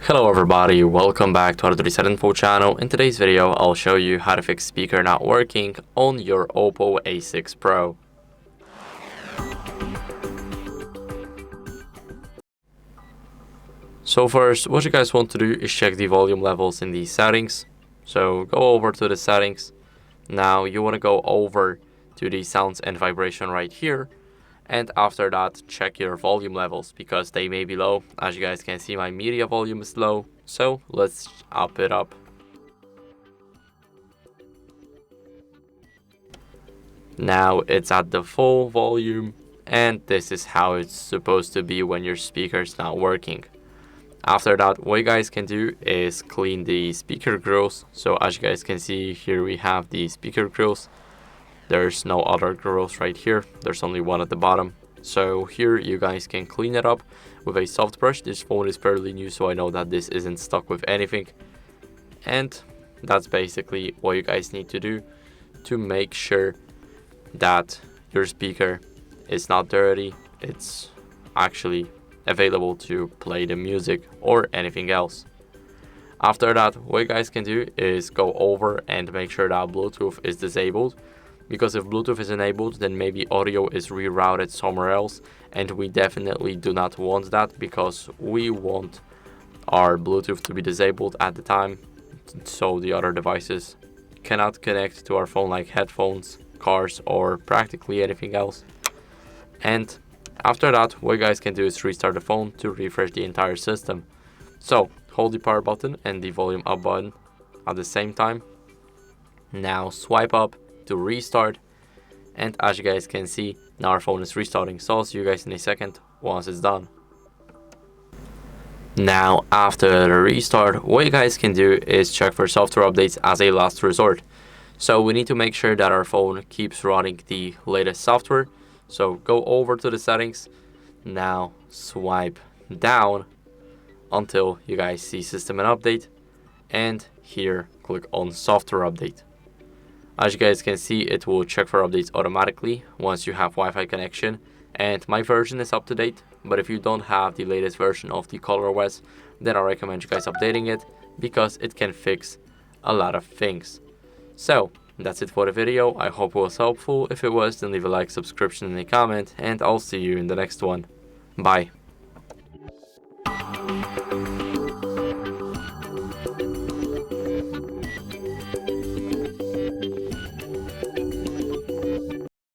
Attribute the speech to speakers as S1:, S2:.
S1: Hello everybody, welcome back to HardReset.Info channel. In today's video, I'll show you how to fix speaker not working on your OPPO A6 Pro. So first, what you guys want to do is check the volume levels in the settings. So go over to the settings. Now you want to go over to the sounds and vibration right here. And after that, check your volume levels because they may be low. As you guys can see, my media volume is low. So let's up it up. Now it's at the full volume. And this is how it's supposed to be when your speaker is not working. After that, what you guys can do is clean the speaker grills. So as you guys can see, here we have the speaker grills. There's no other grills right here. There's only one at the bottom. So here you guys can clean it up with a soft brush. This phone is fairly new, so I know that this isn't stuck with anything. And that's basically what you guys need to do to make sure that your speaker is not dirty. It's actually available to play the music or anything else. After that, what you guys can do is go over and make sure that Bluetooth is disabled, because if Bluetooth is enabled, then maybe audio is rerouted somewhere else, and we definitely do not want that because we want our Bluetooth to be disabled at the time so the other devices cannot connect to our phone, like headphones, cars, or practically anything else. And after that, what you guys can do is restart the phone to refresh the entire system. So hold the power button and the volume up button at the same time. Now swipe up to restart, and as you guys can see, now our phone is restarting. So I'll see you guys in a second once it's done. Now after the restart, what you guys can do is check for software updates as a last resort. So we need to make sure that our phone keeps running the latest software. So go over to the settings. Now swipe down until you guys see system and update, and here click on software update. As you guys can see, it will check for updates automatically once you have Wi-Fi connection, and my version is up to date. But if you don't have the latest version of the ColorOS, then I recommend you guys updating it because it can fix a lot of things. So that's it for the video. I hope it was helpful. If it was, then leave a like, subscription, and a comment, and I'll see you in the next one. Bye.